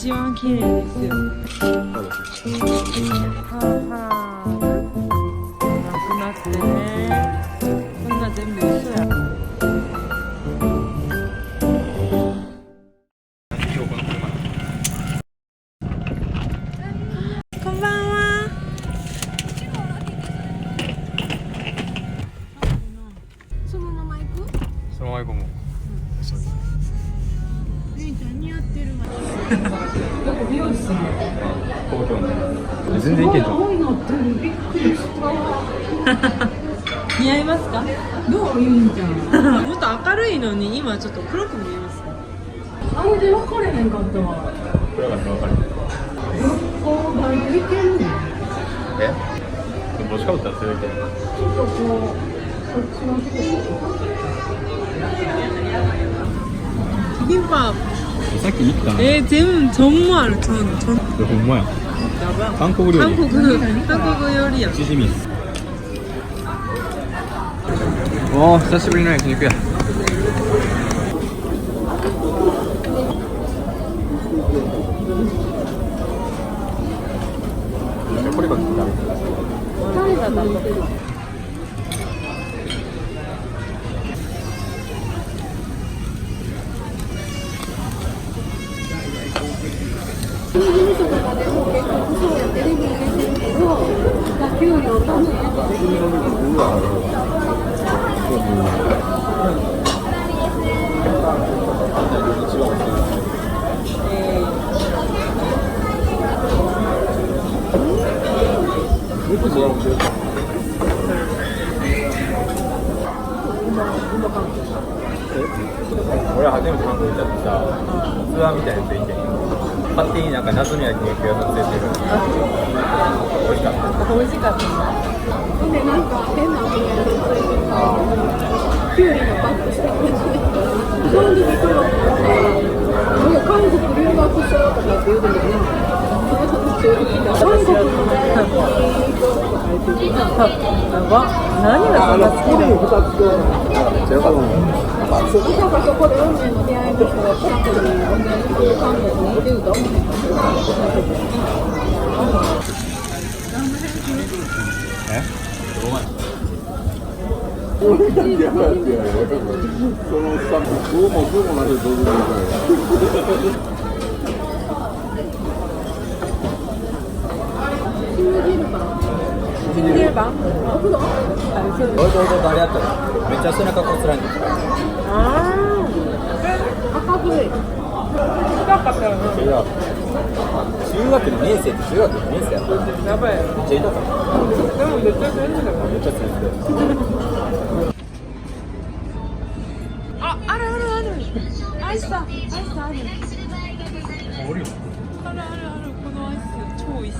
一番綺麗ですよ。なくなってね。こんな全部嘘や。こんばんは。そのまま行く？そのまま行こうも。姉ちゃん似合ってるわ。東京の。全然いけんじゃん。びっくりした。似合いますか？どういうんじゃん。もっと明るいのに今ちょっと黒く見えますね。あれで分かれへんかったわ。これが分かる。こうバイト行けるの？帽子かぶったら強いけど。ちょっとこうこっちのとこ。キンパさっき言ったな。全部정말ほんまや。韓国料理。韓国料理や。チヂミ。おお、久しぶりの焼肉や。これが来た。誰だったの？事務所とかでも結局そうやってレビュー出てるけど、給料がね。俺は初めて韓国行った時さ、ツアーみたいなやついいんだけど、勝手になんか謎の焼肉屋さん連れてる。美味しかった。美味しかった。ほんでなんか変なお土産でついてるキュウリのパックしてくれて、その時トロッコで韓国留学しようとかって言うてるけど、韓国の大学に行こうとか言ってて、何がそんな好きだよ。まさかそこで運命の出会いの人が韓国に同じ韓国にいてると思うねん。どこまで？そのさ、どうもなるどうぞ。シンデレバン？お風呂？誰やったの？めっちゃ背中こすらんで。赤古い。高かったよな。違う。中学2年生って中学2年生やった。やばい。めっちゃいたから。でもめっちゃ全然だよ。めっちゃ強いです。ある。アイスだ。ある。このアイス超美味し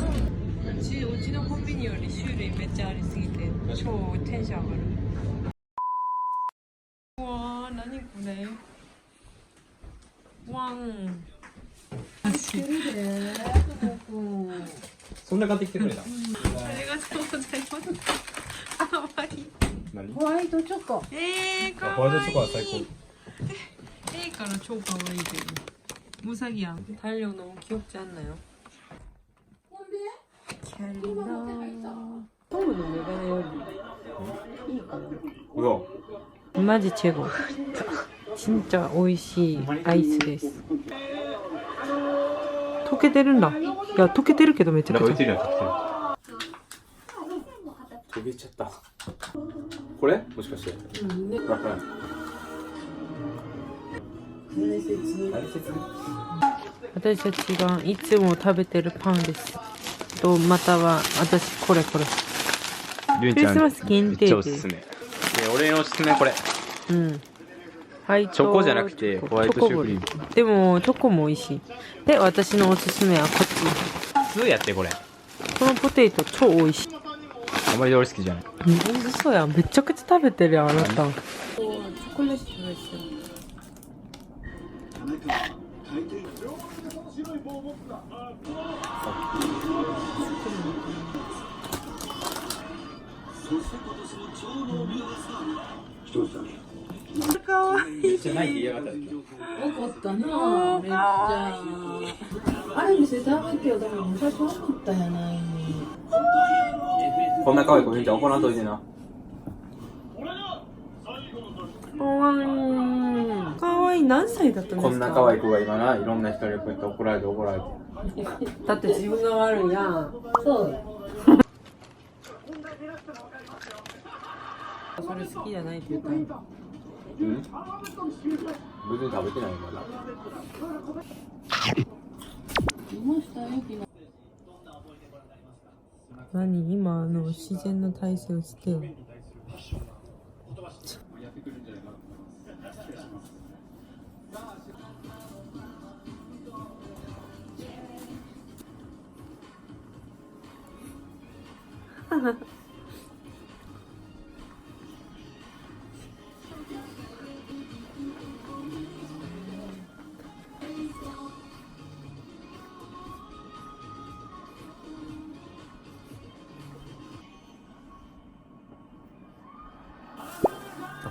い。うちのコンビニより種類めっちゃありすぎて超テンション上がる。うわー、何これ。ワン。そんな買ってきてくれた。ありがとうございます。かわいい。何？ホワイトチョコ。かわいい。ホワイトチョコは最高。から超かわいいけど。うさぎやん。太陽の귀엽지않나요？キャリートムのメガネよりいいかな。うわ。マジチェゴ。진짜美味しいアイスです。溶けてるんだ。いや溶けてるけどめっちゃ溶けてるやん。溶けちゃった。これ？もしかして？わからん。私たちがいつも食べてるパンです。とまたは私これ。クリスマス限定で。おすすめ。で俺のおすすめこれ。うん。はい。チョコじゃなくてホワイトシュークリーム。でもチョコも美味しい。で私のおすすめはこっち。普通やってこれ。このポテト超美味しい。あまり俺好きじゃない。嘘やん。めちゃくちゃ食べてるやんあなた。チョコレートですよ。かわいい。めっちゃ泣いて嫌がった。怒ったな。めっちゃ。あれ見せてあげてよ。でも最初思ったやないに。こんな可愛い子見て怒らんといてな。かわいい。かわいい。何歳だったんですか？こんな可愛い子が今な、いろんな人にこうやって怒られて怒られて。だって自分が悪いやん。そうや。それ好きじゃないって言ったの。うん？別に食べてないまだ。何今自然の体勢をしてよ。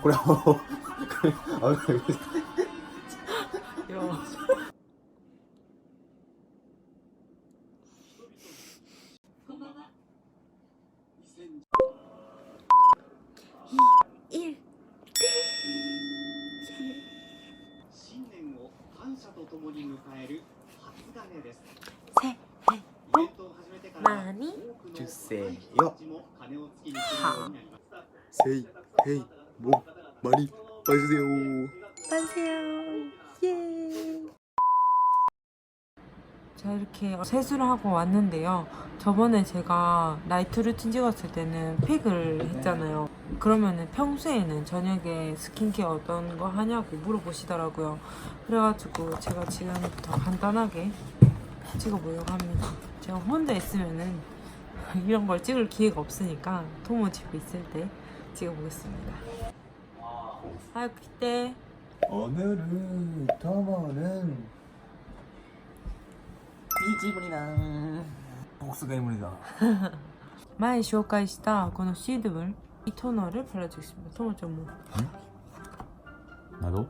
これはもう、これ、危ない。新年を感謝とともに迎える初金です。イベントを始めてから多くの出世よ。人たちも金をつきに来るようになりました。せい、へい、ぼ、まり、バイスよー。 자, 이렇게 세수를 하고 왔는데요. 저번에 제가 나이트 루틴 찍었을 때는 팩을 했잖아요. 그러면은 평소에는 저녁에 스킨케어 어떤 거 하냐고 물어보시더라고요. 그래가지고 제가 지금부터 간단하게 찍어보려고 합니다. 제가 혼자 있으면은 이런 걸 찍을 기회가 없으니까 토모 집에 있을 때 찍어보겠습니다. 아, 그때 오늘은 토모는 비지문이다. 복수가 인물이다. 前紹介したこのシード물 이 토너를 발라주겠습니다. 토너 좀 뭐. 나도?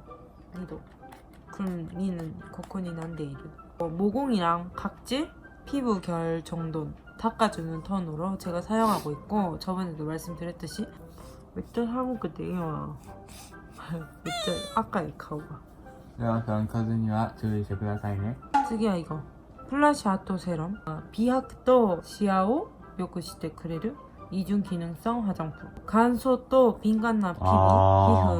니도. 그럼 니는 코코니 난데이르. 모공이랑 각질, 피부 결 정돈 닦아주는 토너로 제가 사용하고 있고 저번에도 말씀드렸듯이 몇 한국 그때요. 몇 아까의顔が. ではその数には注意してくださいね。 次は이거 플라시 아토 세럼. 비학도 시야오 묘구시대 그레르 이중 기능성 화장품. 간소 또 빈간나 피부.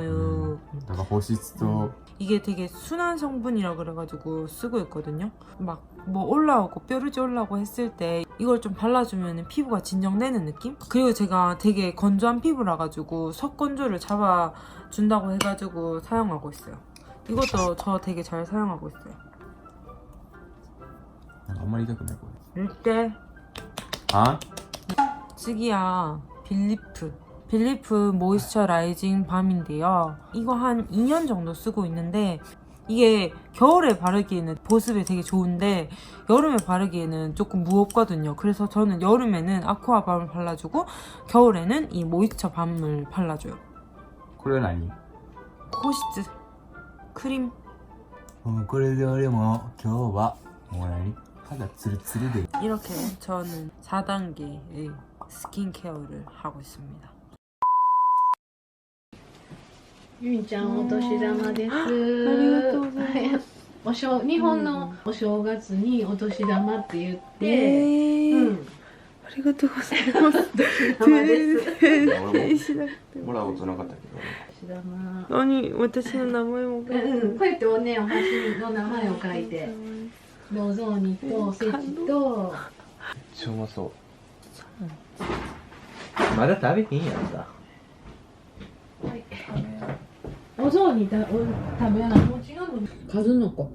피부. だから保湿と 이게 되게 순한 성분이라 그래가지고 쓰고 있거든요. 막 뭐 올라오고 뾰루지 올라오고 했을 때 이걸 좀 발라주면 피부가 진정되는 느낌? 그리고 제가 되게 건조한 피부라 가지고 속건조를 잡아준다고 해가지고 사용하고 있어요. 이것도 저 되게 잘 사용하고 있어요. あんまり痛くないこれ。 이때 あ 次야 빌리프 모이스처라이징 밤인데요. 이거 한 2년 정도 쓰고 있는데 이게 겨울에 바르기에는 보습이 되게 좋은데 여름에 바르기에는 조금 무겁거든요. 그래서 저는 여름에는 아쿠아 밤을 발라주고 겨울에는 이 모이스처 밤을 발라줘요. これは何？ 호시즈 크림. これで俺も今日はもう何？肌ツルツルで。 이렇게 저는 4단계의 스킨케어를 하고 있습니다. ゆみちゃんお年玉です。ありがとうございます。日本のお正月にお年玉って言って、うん。ありがとうございます。もらうことなかったけど。お年玉。何私の名前もこうやっておね、お箸の名前を書いて、どうぞにとせちと。めっちゃうまそう。まだ食べていいんやった。お雑煮食べなもちろん数の子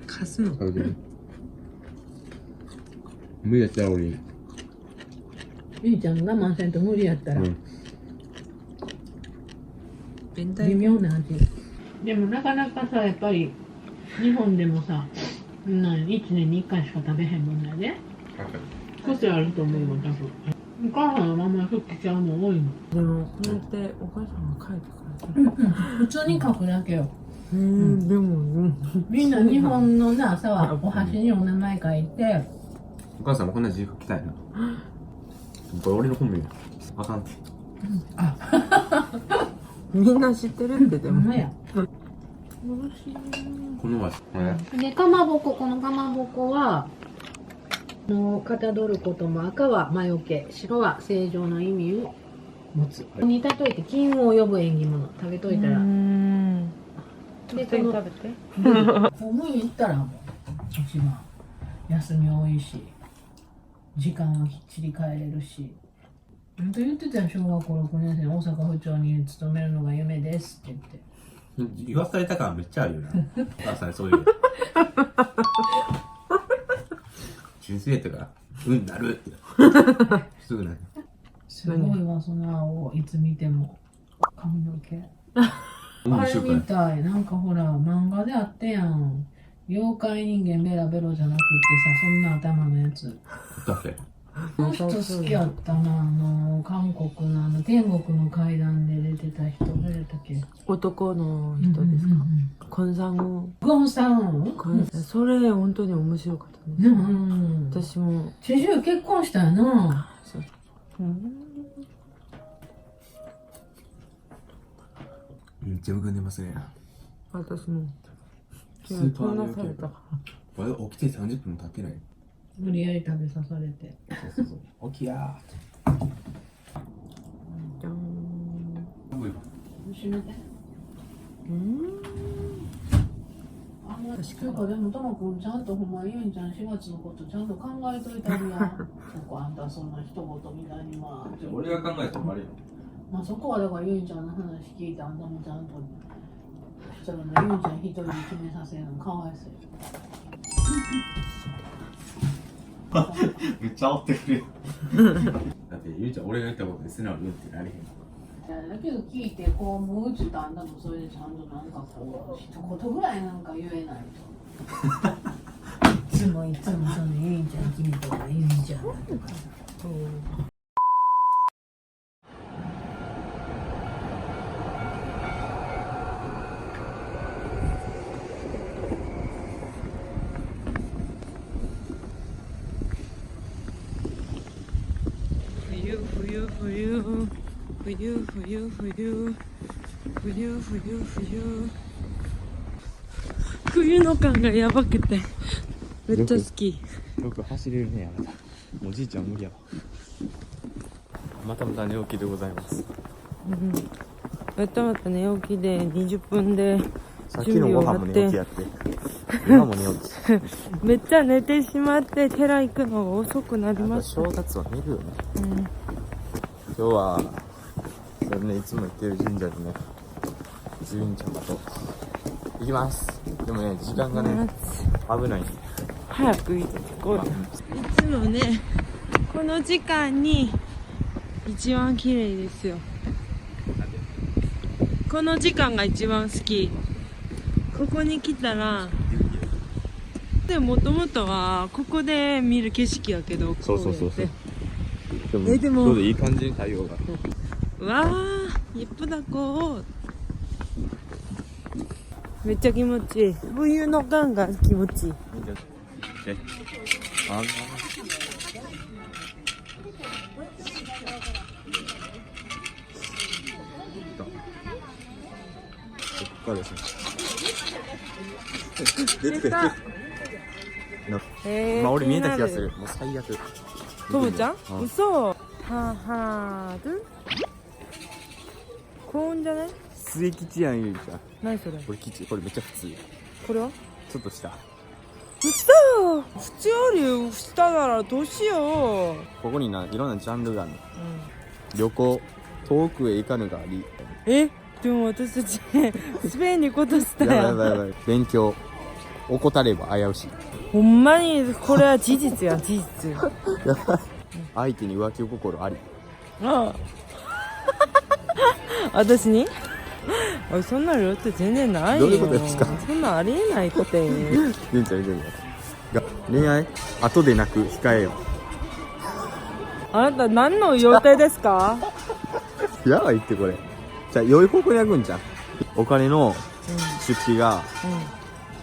数の食べてる。無理やったら俺。ゆいちゃん我慢せんと無理やったら、微妙な味。でもなかなかさ、やっぱり日本でもさ、1年に1回しか食べへんもんやで。個性あると思うよ、多分。お母さんの名前好きちゃうの多いの。でもこうやってお母さんが書いてくれてる。普通に書くだけよ。でも、みんな日本のな、朝はお箸にお名前書いて、お母さんもこんな字書きたいな。これ俺の本名や。あかんて。みんな知ってるってでも。ほんまや。このは、で、かまぼこ、このかまぼこは、かたどることも赤は魔除け、白は正常の意味を持つ。に例えて金運を呼ぶ縁起物。食べといたら。で、この、食べて。公務員行ったらもう、一番休み多いし、時間はきっちり帰れるし。本当言ってたよ、小学校6年生の大阪府庁に勤めるのが夢ですって言って。言わされた感めっちゃあるよな。お母さんそういう。純粋やったから、なるって。すぐなる。すごいわ、その青、いつ見ても。髪の毛。あれみたい。なんかほら、漫画であってやん。妖怪人間ベラベロじゃなくてさ、そんな頭のやつ。だって。この人好きやったな、韓国の天国の階段で出てた人、誰だったっけ？男の人ですか？コンサンゴンさん？それ本当に面白かったです。私も。チェジュ結婚したよな。めっちゃ浮かんでますね。私も。スーパーなされた。まだ起きて30分も経ってない。無理やり食べさされて。そうそうそう。起きやじゃん。閉めて。なんかでもともくんちゃんとほんまゆんちゃん4月のことちゃんと考えといたるやん。そこあんたそんな一言みたいにまあ。俺が考えたら悪いよ。まあそこはだからゆんちゃんの話聞いてあんたもちゃんと。そしたらね、ゆんちゃん一人で決めさせるのかわいそう。めっちゃ煽ってくれる。だってゆうちゃん俺が言ったことに素直に言うってなれへん。だけど聞いてこう思うって言ったらあんたもそれでちゃんとなんかこう一言ぐらいなんか言えないと。いつもそのゆいちゃん君とかゆいちゃんだとか。冬の感がやばくてめっちゃ好き。よく走れるね、あなた。おじいちゃん無理やわ。またまた寝起きでございます。また寝起きで20分でさっきのご飯も寝起きやって。今も寝起き。めっちゃ寝てしまって寺行くのが遅くなりました。正月は寝るよね。今日はそれね、いつも行ってる神社にね、じゅんちゃんと行きます。でもね、時間がね、危ない。早く行こうよ。いつもね、この時間に一番綺麗ですよ。この時間が一番好き。ここに来たら、でもともとはここで見る景色やけど、そうそうそうそう。でもちょうどいい感じに太陽が。わー、예쁘다고。めっちゃ気持ちいい。冬の感が気持ちいい。あここからですね。出てた。今俺見えた気がする。もう最悪。ともちゃん？うん嘘。はる？高温じゃない？末吉やん、ゆいちゃん。何それ？これ吉、これめっちゃ普通。これは？ちょっと下。嘘！普通より下ならどうしよう。ここにいろんなジャンルがあるの。旅行、遠くへ行かぬがあり。でも私たちスペインに行こうとしたややん。ばいやばいやばい。勉強、怠れば危うし。ほんまにこれは事実や、事実。やばい。相手に浮気心あり。ああ私におい、そんなのって全然ないよ。どういうことですか？そんなんありえないって。ゆんちゃん見てみよう。が恋愛後で泣く控えよあなた何の予定ですか？う。やばいってこれ。じゃあ良い方向に開くんじゃん。お金の出費が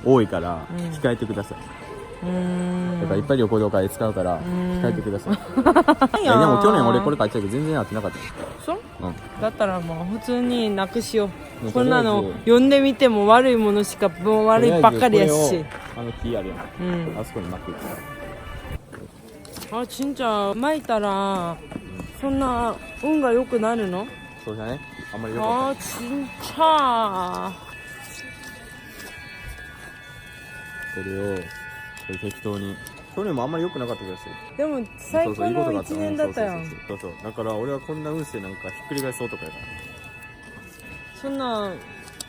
多いからうん控えてください。だからいっんぱい旅行とかで使うから控えてください。いでも去年俺これ買っちゃうけど全然合ってなかった。そううん。だったらもう普通になくしよう。もうこんなのとりあえず読んでみても悪いものしかもう悪いばっかりやしとりあえずこれを木あるやん。うんあそこに巻く。あ、ちんちゃん巻いたらそんな運が良くなるの？そうじゃね。あんまりよかっあ、ちんちゃんた。これをこれ適当に。去年もあんまり良くなかった気がする。でも最高の1年だったやん。そうそう。だから俺はこんな運勢なんかひっくり返そうとかやから。そんな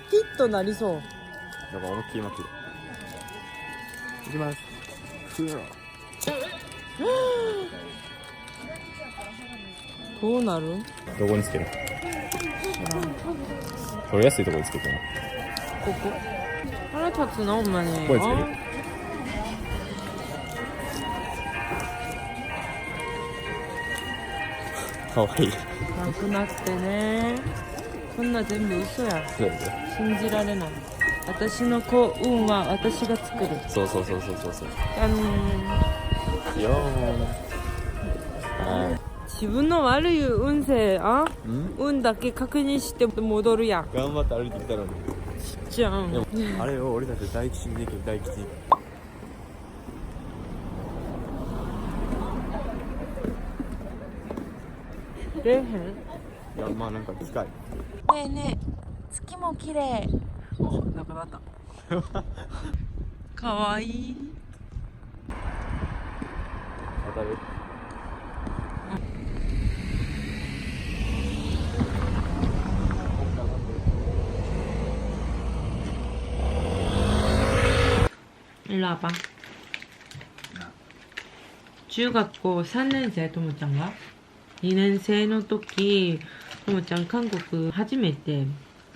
ヒットなりそう。だから思いっきり巻く。いきます。ふぅどうなる？どこにつける？取りやすいところにつけてな。ここ腹立つなほんまに。ここにつける？かわいい。なくなってね。こんな全部嘘や。そうやで。信じられない。私の幸運は私が作る。そう。じゃん。よーん。自分の悪い運勢ん？運だけ確認して戻るやん。頑張って歩いてきたのに。じゃん。でもあれを俺たち大吉にできる大吉。出えへん？いやまあなんか機械。ねえねえ、月も綺麗。お、なくなった。かわいい。当たる？ラーパン。中学校3年生ともちゃんが2年生の時、ともちゃん韓国初めて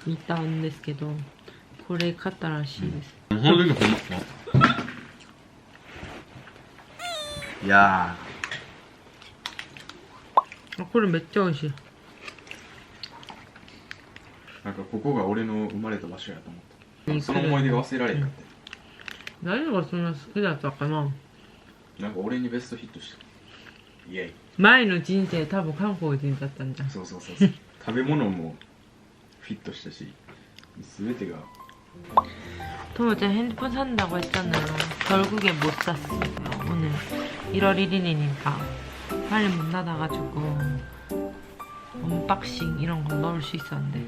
見たんですけど、これ買ったらしいです。本当にほんま。いやあ、これめっちゃ美味しい。ーなんかここが俺の生まれた場所やと思った。その思い出が忘れられへんかって。誰がそんな好きだったかな。なんか俺にベストヒットした。イエイ。前の人生多分韓国人だったんじゃん。そう。食べ物もフィットしたし、全てが。토모짱 핸드폰 산다고 했잖아요. 결국에 못 샀어요. 오늘 1월 1일이니까 빨리 못 닫아가지고 언박싱 이런 거 넣을 수 있었는데